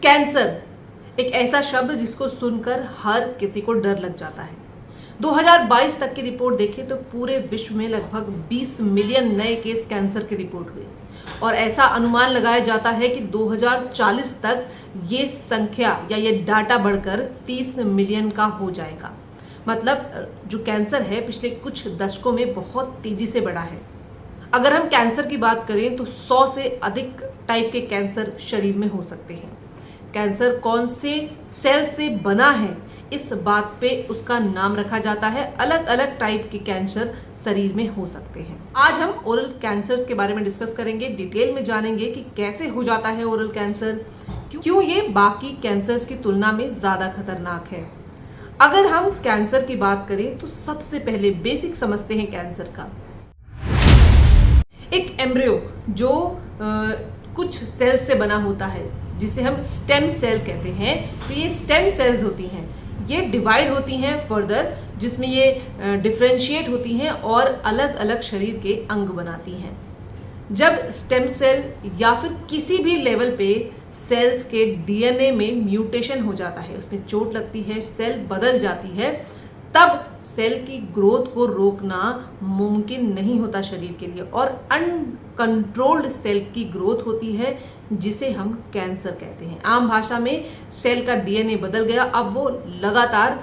Cancer एक ऐसा शब्द जिसको सुनकर हर किसी को डर लग जाता है। 2022 तक की रिपोर्ट देखें तो पूरे विश्व में लगभग 20 मिलियन नए केस कैंसर की रिपोर्ट हुए और ऐसा अनुमान लगाया जाता है कि 2040 तक ये संख्या या ये डाटा बढ़कर 30 मिलियन का हो जाएगा। मतलब जो कैंसर है पिछले कुछ दशकों में बहुत तेजी से बढ़ा है। अगर हम कैंसर की बात करें तो 100 से अधिक टाइप के कैंसर शरीर में हो सकते हैं। कैंसर कौन से सेल से बना है इस बात पे उसका नाम रखा जाता है। अलग अलग टाइप के कैंसर शरीर में हो सकते हैं। आज हम ओरल कैंसर्स के बारे में डिस्कस करेंगे, डिटेल में जानेंगे कि कैसे हो जाता है ओरल कैंसर, क्यों ये बाकी कैंसर्स की तुलना में ज्यादा खतरनाक है। अगर हम कैंसर की बात करें तो सबसे पहले बेसिक समझते हैं कैंसर का। एक एम्ब्रियो जो कुछ सेल्स से बना होता है जिसे हम स्टेम सेल कहते हैं, तो ये स्टेम सेल्स होती हैं, ये डिवाइड होती हैं फर्दर, जिसमें ये डिफरेंशिएट होती हैं और अलग अलग शरीर के अंग बनाती हैं। जब स्टेम सेल या फिर किसी भी लेवल पे सेल्स के डीएनए में म्यूटेशन हो जाता है, उसमें चोट लगती है, सेल बदल जाती है, तब सेल की ग्रोथ को रोकना मुमकिन नहीं होता शरीर के लिए और अनकंट्रोल्ड सेल की ग्रोथ होती है जिसे हम कैंसर कहते हैं। आम भाषा में सेल का डीएनए बदल गया, अब वो लगातार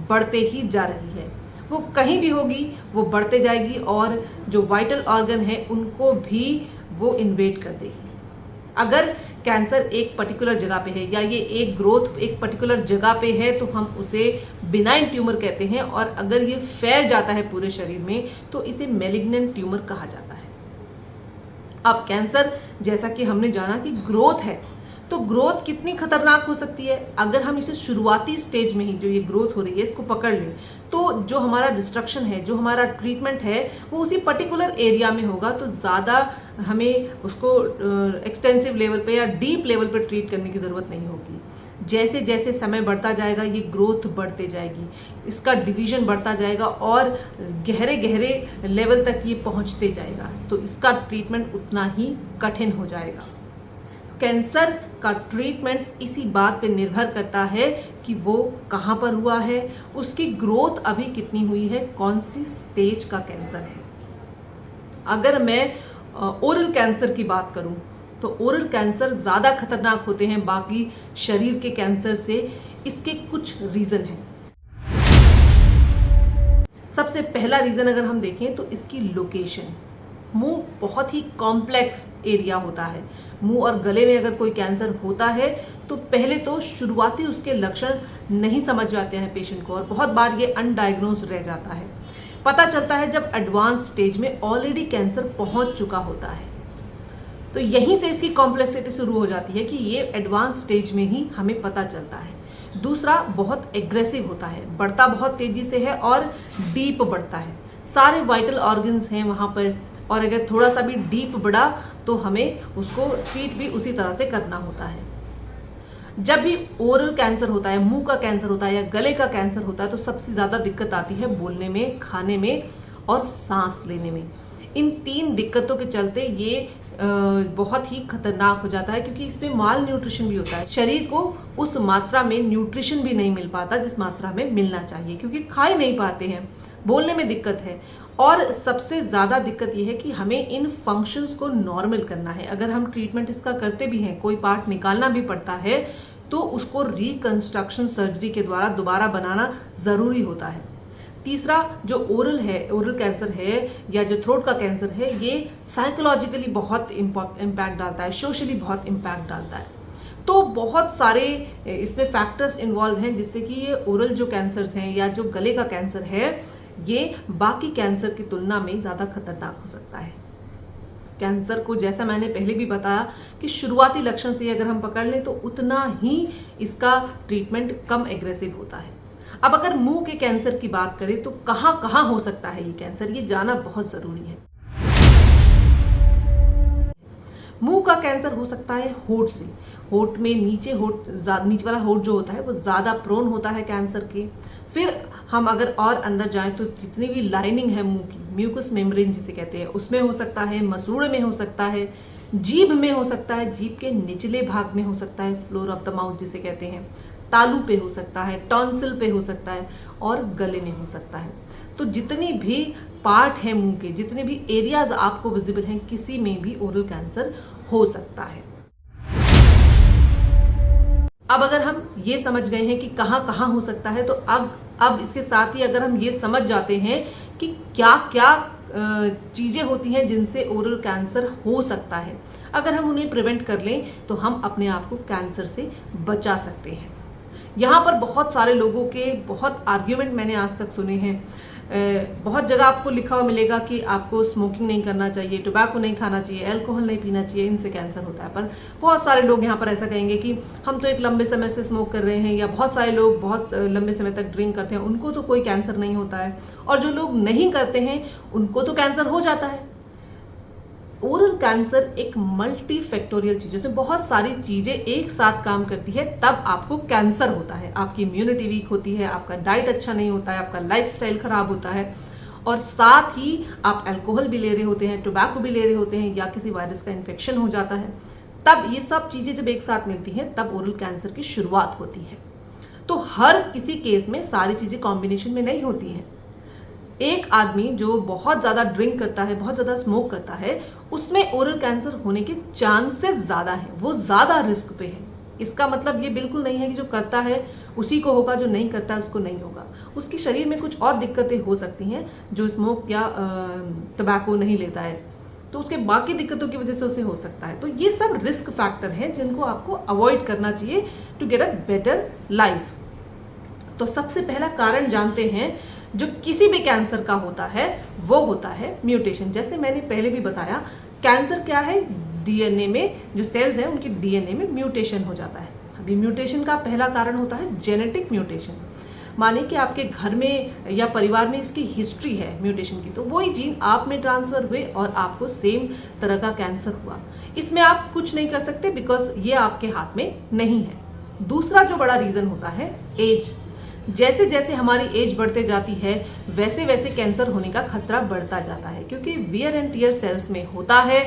बढ़ते ही जा रही है। वो कहीं भी होगी वो बढ़ते जाएगी और जो वाइटल ऑर्गन है उनको भी वो इन्वेड कर देगी। अगर कैंसर एक पर्टिकुलर जगह पे है या ये एक ग्रोथ एक पर्टिकुलर जगह पे है तो हम उसे बिनाइन ट्यूमर कहते हैं और अगर ये फैल जाता है पूरे शरीर में तो इसे मैलिग्नेंट ट्यूमर कहा जाता है। अब कैंसर जैसा कि हमने जाना कि ग्रोथ है, तो ग्रोथ कितनी खतरनाक हो सकती है। अगर हम इसे शुरुआती स्टेज में ही जो ये ग्रोथ हो रही है इसको पकड़ लें तो जो हमारा डिस्ट्रक्शन है, जो हमारा ट्रीटमेंट है वो उसी पर्टिकुलर एरिया में होगा, तो ज़्यादा हमें उसको एक्सटेंसिव लेवल पे या डीप लेवल पे ट्रीट करने की ज़रूरत नहीं होगी। जैसे जैसे समय बढ़ता जाएगा ये ग्रोथ बढ़ते जाएगी, इसका डिवीजन बढ़ता जाएगा और गहरे गहरे लेवल तक ये पहुंचते जाएगा, तो इसका ट्रीटमेंट उतना ही कठिन हो जाएगा। कैंसर का ट्रीटमेंट इसी बात पे निर्भर करता है कि वो कहाँ पर हुआ है, उसकी ग्रोथ अभी कितनी हुई है, कौन सी स्टेज का कैंसर है। अगर मैं ओरल कैंसर की बात करूं तो ओरल कैंसर ज़्यादा खतरनाक होते हैं बाकी शरीर के कैंसर से। इसके कुछ रीज़न हैं। सबसे पहला रीज़न अगर हम देखें तो इसकी लोकेशन। मुंह बहुत ही कॉम्प्लेक्स एरिया होता है। मुंह और गले में अगर कोई कैंसर होता है तो पहले तो शुरुआती उसके लक्षण नहीं समझ आते हैं पेशेंट को और बहुत बार ये अनडायग्नोज रह जाता है। पता चलता है जब एडवांस स्टेज में ऑलरेडी कैंसर पहुंच चुका होता है, तो यहीं से इसकी कॉम्प्लेक्सिटी शुरू हो जाती है कि ये एडवांस स्टेज में ही हमें पता चलता है। दूसरा, बहुत एग्रेसिव होता है, बढ़ता बहुत तेजी से है और डीप बढ़ता है। सारे वाइटल ऑर्गन्स हैं वहाँ पर और अगर थोड़ा सा भी डीप बढ़ा तो हमें उसको ट्रीट भी उसी तरह से करना होता है। जब भी ओरल कैंसर होता है, मुंह का कैंसर होता है या गले का कैंसर होता है तो सबसे ज़्यादा दिक्कत आती है बोलने में, खाने में और सांस लेने में। इन तीन दिक्कतों के चलते ये बहुत ही खतरनाक हो जाता है क्योंकि इसमें माल न्यूट्रिशन भी होता है। शरीर को उस मात्रा में न्यूट्रिशन भी नहीं मिल पाता जिस मात्रा में मिलना चाहिए, क्योंकि खा ही नहीं पाते हैं, बोलने में दिक्कत है। और सबसे ज़्यादा दिक्कत यह है कि हमें इन फंक्शंस को नॉर्मल करना है। अगर हम ट्रीटमेंट इसका करते भी हैं, कोई पार्ट निकालना भी पड़ता है, तो उसको रिकंस्ट्रक्शन सर्जरी के द्वारा दोबारा बनाना ज़रूरी होता है। तीसरा, जो ओरल कैंसर है या जो थ्रोट का कैंसर है, ये साइकोलॉजिकली बहुत इम्पैक्ट डालता है, सोशली बहुत इम्पैक्ट डालता है। तो बहुत सारे इसमें फैक्टर्स इन्वॉल्व हैं जिससे कि ये ओरल जो कैंसर्स हैं या जो गले का कैंसर है ये बाकी कैंसर की तुलना में ज़्यादा खतरनाक हो सकता है। कैंसर को जैसा मैंने पहले भी बताया कि शुरुआती लक्षण से अगर हम पकड़ लें तो उतना ही इसका ट्रीटमेंट कम एग्रेसिव होता है। अब अगर मुंह के कैंसर की बात करें तो कहाँ कहाँ हो सकता है ये कैंसर, ये जाना बहुत ज़रूरी है। मुंह का कैंसर हो सकता है होंठ से। होंठ में नीचे वाला होंठ जो होता है वो ज़्यादा प्रोन होता है कैंसर के। फिर हम अगर और अंदर जाएं तो जितनी भी लाइनिंग है मुंह की, म्यूकस मेम्ब्रेन जिसे कहते हैं, उसमें हो सकता है, मसूड़े में हो सकता है, जीभ में हो सकता है, जीभ के निचले भाग में हो सकता है, फ्लोर ऑफ द माउथ जिसे कहते हैं, तालू पे हो सकता है, टॉन्सिल पे हो सकता है और गले में हो सकता है। तो जितनी भी पार्ट है मुंह के, जितने भी एरियाज आपको विजिबल हैं, किसी में भी ओरल कैंसर हो सकता है। अब अगर हम ये समझ गए हैं कि कहाँ कहाँ हो सकता है, तो अब इसके साथ ही अगर हम ये समझ जाते हैं कि क्या क्या चीज़ें होती हैं जिनसे ओरल कैंसर हो सकता है, अगर हम उन्हें प्रिवेंट कर लें तो हम अपने आप को कैंसर से बचा सकते हैं। यहाँ पर बहुत सारे लोगों के बहुत आर्ग्यूमेंट मैंने आज तक सुने हैं। बहुत जगह आपको लिखा हुआ मिलेगा कि आपको स्मोकिंग नहीं करना चाहिए, टोबैको नहीं खाना चाहिए, अल्कोहल नहीं पीना चाहिए, इनसे कैंसर होता है। पर बहुत सारे लोग यहाँ पर ऐसा कहेंगे कि हम तो एक लंबे समय से स्मोक कर रहे हैं, या बहुत सारे लोग बहुत लंबे समय तक ड्रिंक करते हैं, उनको तो कोई कैंसर नहीं होता है, और जो लोग नहीं करते हैं उनको तो कैंसर हो जाता है। ओरल कैंसर एक मल्टी फैक्टोरियल चीज है, उसमें बहुत सारी चीजें एक साथ काम करती है, तब आपको कैंसर होता है। आपकी इम्यूनिटी वीक होती है, आपका डाइट अच्छा नहीं होता है, आपका लाइफस्टाइल खराब होता है, और साथ ही आप अल्कोहल भी ले रहे होते हैं, टोबैको भी ले रहे होते हैं, या किसी वायरस का इन्फेक्शन हो जाता है। तब ये सब चीजें जब एक साथ मिलती हैं तब ओरल कैंसर की शुरुआत होती है। तो हर किसी केस में सारी चीजें कॉम्बिनेशन में नहीं होती हैं। एक आदमी जो बहुत ज़्यादा ड्रिंक करता है, बहुत ज़्यादा स्मोक करता है, उसमें ओरल कैंसर होने के चांसेस ज़्यादा हैं, वो ज़्यादा रिस्क पे है। इसका मतलब ये बिल्कुल नहीं है कि जो करता है उसी को होगा, जो नहीं करता है उसको नहीं होगा। उसके शरीर में कुछ और दिक्कतें हो सकती हैं, जो स्मोक या टबैको नहीं लेता है तो उसके बाकी दिक्कतों की वजह से उसे हो सकता है। तो ये सब रिस्क फैक्टर हैं जिनको आपको अवॉइड करना चाहिए to get a better life. तो सबसे पहला कारण जानते हैं जो किसी भी कैंसर का होता है, वो होता है म्यूटेशन। जैसे मैंने पहले भी बताया, कैंसर क्या है, डीएनए में जो सेल्स हैं उनकी डीएनए में म्यूटेशन हो जाता है। अभी म्यूटेशन का पहला कारण होता है जेनेटिक म्यूटेशन। माने कि आपके घर में या परिवार में इसकी हिस्ट्री है म्यूटेशन की, तो वही जीन आप में ट्रांसफर हुए और आपको सेम तरह का कैंसर हुआ। इसमें आप कुछ नहीं कर सकते, बिकॉज ये आपके हाथ में नहीं है। दूसरा जो बड़ा रीजन होता है एज। जैसे जैसे हमारी एज बढ़ते जाती है वैसे वैसे कैंसर होने का खतरा बढ़ता जाता है, क्योंकि वियर एंड टियर सेल्स में होता है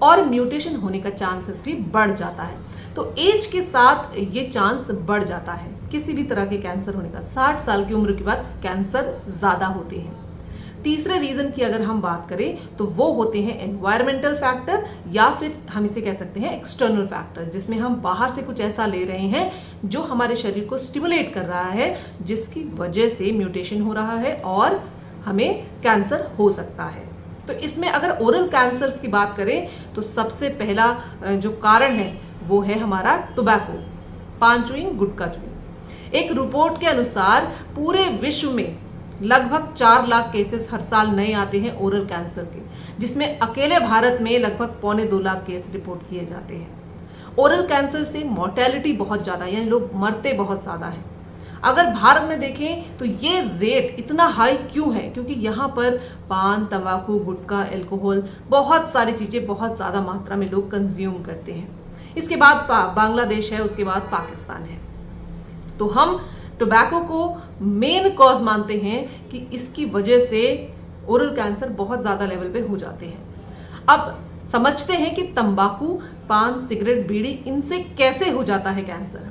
और म्यूटेशन होने का चांसेस भी बढ़ जाता है। तो एज के साथ ये चांस बढ़ जाता है किसी भी तरह के कैंसर होने का। 60 साल की उम्र के बाद कैंसर ज्यादा होते हैं। तीसरे रीजन की अगर हम बात करें तो वो होते हैं एनवायरमेंटल फैक्टर, या फिर हम इसे कह सकते हैं एक्सटर्नल फैक्टर, जिसमें हम बाहर से कुछ ऐसा ले रहे हैं जो हमारे शरीर को स्टिमुलेट कर रहा है, जिसकी वजह से म्यूटेशन हो रहा है और हमें कैंसर हो सकता है। तो इसमें अगर ओरल कैंसर्स की बात करें तो सबसे पहला जो कारण है वो है हमारा टोबैको, पान चुइंग, गुटखा चुइंग। एक रिपोर्ट के अनुसार पूरे विश्व में लगभग 4 लाख केसेस हर साल नए आते हैं ओरल कैंसर के, जिसमें अकेले भारत में लगभग 1.25 लाख केस रिपोर्ट किए जाते हैं। ओरल कैंसर से मॉर्टेलिटी बहुत ज्यादा है, यानी लोग मरते बहुत ज्यादा हैं। अगर भारत में देखें तो ये रेट इतना हाई क्यों है, क्योंकि यहाँ पर पान, तंबाकू, गुटखा, अल्कोहल, बहुत सारी चीजें बहुत ज्यादा मात्रा में लोग कंज्यूम करते हैं। इसके बाद बांग्लादेश है, उसके बाद पाकिस्तान है। तो हम टोबैको को मेन कॉज मानते हैं कि इसकी वजह से ओरल कैंसर बहुत ज्यादा लेवल पे हो जाते हैं। अब समझते हैं कि तंबाकू, पान, सिगरेट, बीड़ी, इनसे कैसे हो जाता है कैंसर।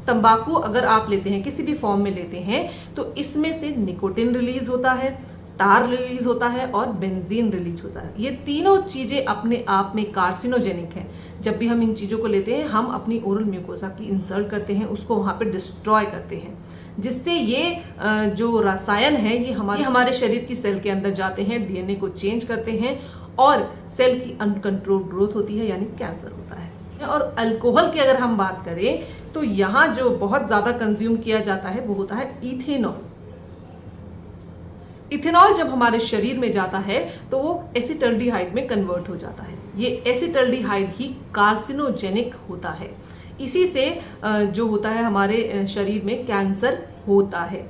तंबाकू अगर आप लेते हैं, किसी भी फॉर्म में लेते हैं, तो इसमें से निकोटिन रिलीज होता है, तार रिलीज होता है और बेंजीन रिलीज होता है। ये तीनों चीजें अपने आप में कार्सिनोजेनिक हैं। जब भी हम इन चीजों को लेते हैं, हम अपनी ओरल म्यूकोसा की इंसल्ट करते हैं, उसको वहां पे डिस्ट्रॉय करते हैं, जिससे ये जो रसायन है ये हमारे शरीर की सेल के अंदर जाते हैं, डीएनए को चेंज करते हैं और सेल की अनकंट्रोल ग्रोथ होती है, यानी कैंसर होता है। और अल्कोहल की अगर हम बात करें तो यहाँ जो बहुत ज्यादा कंज्यूम किया जाता है वो होता है इथेनॉल। इथेनॉल जब हमारे शरीर में जाता है तो वो एसिटल्डिहाइड में कन्वर्ट हो जाता है। ये एसिटल्डिहाइड ही कार्सिनोजेनिक होता है। इसी से जो होता है हमारे शरीर में कैंसर होता है।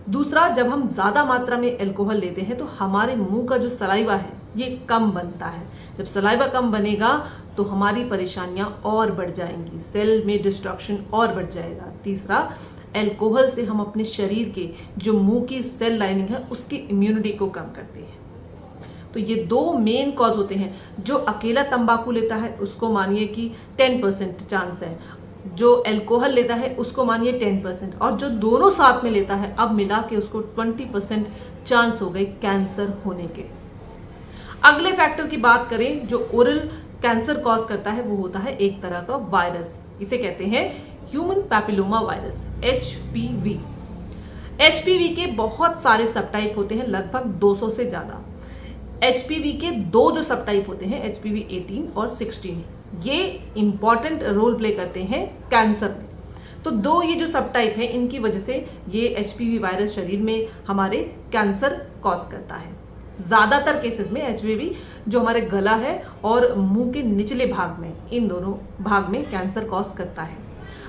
दूसरा, जब हम ज्यादा मात्रा में अल्कोहल लेते हैं तो हमारे मुंह का जो सलाइवा है ये कम बनता है। जब सलाइवा कम बनेगा तो हमारी परेशानियां और बढ़ जाएंगी, सेल में डिस्ट्रक्शन और बढ़ जाएगा। तीसरा, अल्कोहल से हम अपने शरीर के जो मुंह की सेल लाइनिंग है उसकी इम्यूनिटी को कम करते हैं। तो ये 2 मेन कॉज होते हैं। जो अकेला तंबाकू लेता है उसको मानिए कि 10% चांस है, जो अल्कोहल लेता है उसको मानिए 10%, और जो दोनों साथ में लेता है अब मिला के उसको 20% चांस हो गए कैंसर होने के। अगले फैक्टर की बात करें जो ओरल कैंसर कॉज करता है, वो होता है एक तरह का वायरस, इसे कहते हैं human papilloma virus, HPV। HPV के बहुत सारे सब टाइप होते हैं, लगभग 200 से ज्यादा। HPV के 2 जो सब टाइप होते हैं, HPV 18 और 16, ये इंपॉर्टेंट रोल प्ले करते हैं कैंसर में। तो 2 ये जो सब टाइप है, इनकी वजह से ये HPV वायरस शरीर में हमारे कैंसर कॉज करता है। ज्यादातर केसेस में HPV जो हमारे गला है और मुंह के निचले भाग में, इन दोनों भाग में कैंसर कॉज करता है।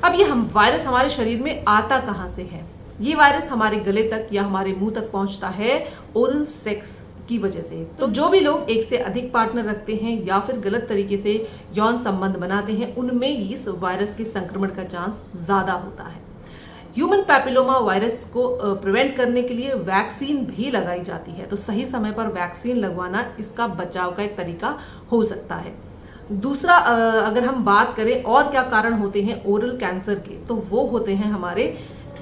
अब ये वायरस हमारे शरीर में आता कहां से है? ये वायरस हमारे गले तक या हमारे मुंह तक पहुंचता है ओरल सेक्स की वजह से। तो जो भी लोग एक से अधिक पार्टनर रखते हैं या फिर गलत तरीके से यौन संबंध बनाते हैं, उनमें इस वायरस के संक्रमण का चांस ज्यादा होता है। ह्यूमन पैपिलोमा वायरस को प्रिवेंट करने के लिए वैक्सीन भी लगाई जाती है, तो सही समय पर वैक्सीन लगवाना इसका बचाव का एक तरीका हो सकता है। दूसरा, अगर हम बात करें और क्या कारण होते हैं ओरल कैंसर के, तो वो होते हैं हमारे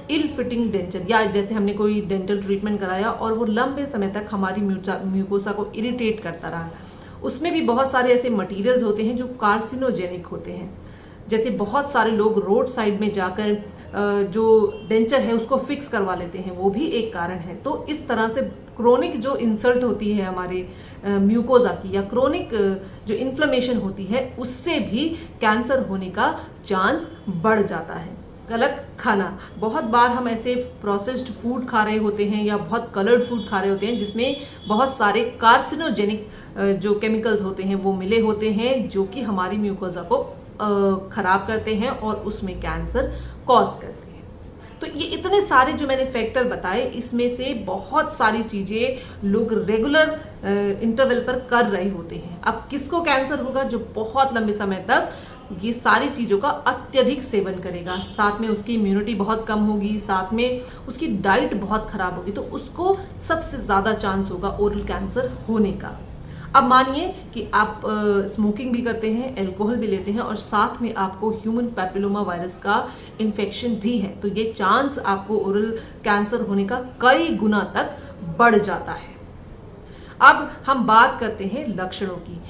इल फिटिंग डेंचर, या जैसे हमने कोई डेंटल ट्रीटमेंट कराया और वो लंबे समय तक हमारी म्यूकोसा को इरिटेट करता रहा। उसमें भी बहुत सारे ऐसे मटेरियल्स होते हैं जो कार्सिनोजेनिक होते हैं। जैसे बहुत सारे लोग रोड साइड में जाकर जो डेंचर है उसको फिक्स करवा लेते हैं, वो भी एक कारण है। तो इस तरह से क्रोनिक जो इंसल्ट होती है हमारे म्यूकोजा की, या क्रोनिक जो इन्फ्लेमेशन होती है, उससे भी कैंसर होने का चांस बढ़ जाता है। गलत खाना, बहुत बार हम ऐसे प्रोसेस्ड फूड खा रहे होते हैं या बहुत कलर्ड फूड खा रहे होते हैं जिसमें बहुत सारे कार्सिनोजेनिक जो केमिकल्स होते हैं वो मिले होते हैं, जो कि हमारी म्यूकोजा को खराब करते हैं और उसमें कैंसर कॉज करते हैं। तो ये इतने सारे जो मैंने फैक्टर बताए, इसमें से बहुत सारी चीजें लोग रेगुलर इंटरवल पर कर रहे होते हैं। अब किसको कैंसर होगा? जो बहुत लंबे समय तक ये सारी चीजों का अत्यधिक सेवन करेगा, साथ में उसकी इम्यूनिटी बहुत कम होगी, साथ में उसकी डाइट बहुत खराब होगी, तो उसको सबसे ज्यादा चांस होगा ओरल कैंसर होने का। अब मानिए कि आप स्मोकिंग भी करते हैं, अल्कोहल भी लेते हैं और साथ में आपको ह्यूमन पैपिलोमा वायरस का इन्फेक्शन भी है, तो ये चांस आपको ओरल कैंसर होने का कई गुना तक बढ़ जाता है। अब हम बात करते हैं लक्षणों की।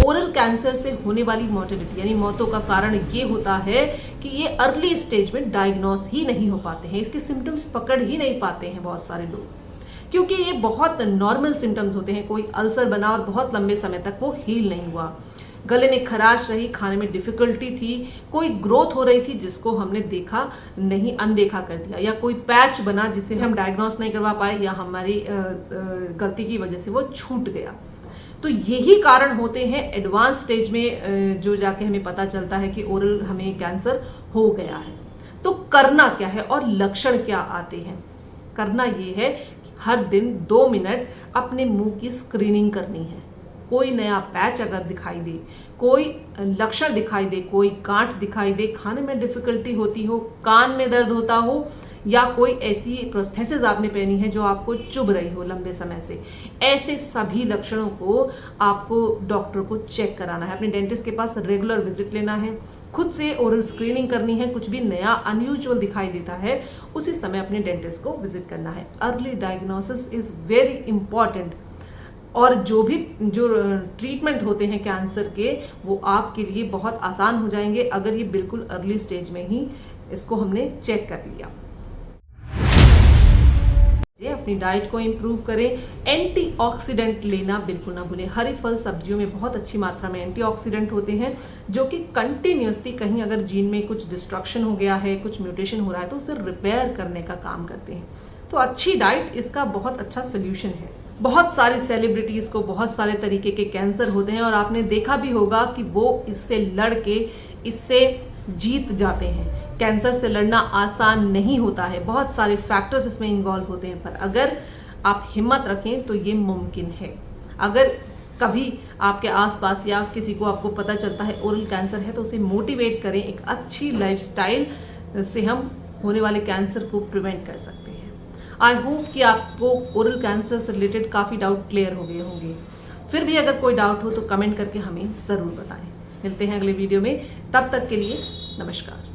ओरल कैंसर से होने वाली मोर्टेलिटी यानी मौतों का कारण ये होता है कि ये अर्ली स्टेज में डायग्नोस ही नहीं हो पाते हैं, इसके सिम्टम्स पकड़ ही नहीं पाते हैं बहुत सारे लोग, क्योंकि ये बहुत नॉर्मल सिम्टम्स होते हैं। कोई अल्सर बना और बहुत लंबे समय तक वो हील नहीं हुआ, गले में खराश रही, खाने में डिफिकल्टी थी, कोई ग्रोथ हो रही थी जिसको हमने देखा नहीं, अनदेखा कर दिया, या कोई पैच बना जिसे हम डायग्नोस नहीं करवा पाए या हमारी गलती की वजह से वो छूट गया। तो यही कारण होते हैं एडवांस स्टेज में जो जाके हमें पता चलता है कि ओरल हमें कैंसर हो गया है। तो करना क्या है और लक्षण क्या आते हैं? करना ये है कि हर दिन 2 मिनट अपने मुंह की स्क्रीनिंग करनी है। कोई नया पैच अगर दिखाई दे, कोई लक्षण दिखाई दे, कोई गांठ दिखाई दे, खाने में डिफिकल्टी होती हो, कान में दर्द होता हो, या कोई ऐसी प्रोस्थेसिस आपने पहनी है जो आपको चुभ रही हो लंबे समय से, ऐसे सभी लक्षणों को आपको डॉक्टर को चेक कराना है, अपने डेंटिस्ट के पास रेगुलर विजिट लेना है, खुद से ओरल स्क्रीनिंग करनी है। कुछ भी नया अनयूजुअल दिखाई देता है उसी समय अपने डेंटिस्ट को विजिट करना है। Early diagnosis is very important, और जो ट्रीटमेंट होते हैं कैंसर के वो आपके लिए बहुत आसान हो जाएंगे अगर ये बिल्कुल अर्ली स्टेज में ही इसको हमने चेक कर लिया। अपनी डाइट को इम्प्रूव करें, एंटीऑक्सीडेंट लेना बिल्कुल ना भूलें। हरी फल सब्जियों में बहुत अच्छी मात्रा में एंटीऑक्सीडेंट होते हैं जो कि कंटिन्यूसली कहीं अगर जीन में कुछ डिस्ट्रक्शन हो गया है, कुछ म्यूटेशन हो रहा है, तो उसे रिपेयर करने का काम करते हैं। तो अच्छी डाइट इसका बहुत अच्छा सोल्यूशन है। बहुत सारी सेलिब्रिटीज को बहुत सारे तरीके के कैंसर होते हैं और आपने देखा भी होगा कि वो इससे लड़ के इससे जीत जाते हैं। कैंसर से लड़ना आसान नहीं होता है, बहुत सारे फैक्टर्स इसमें इन्वॉल्व होते हैं, पर अगर आप हिम्मत रखें तो ये मुमकिन है। अगर कभी आपके आसपास या किसी को आपको पता चलता है ओरल कैंसर है तो उसे मोटिवेट करें। एक अच्छी लाइफस्टाइल से हम होने वाले कैंसर को प्रिवेंट कर सकते हैं। आई होप कि आपको ओरल कैंसर से रिलेटेड काफ़ी डाउट क्लियर हो गए होंगे। फिर भी अगर कोई डाउट हो तो कमेंट करके हमें ज़रूर बताएं। मिलते हैं अगले वीडियो में, तब तक के लिए नमस्कार।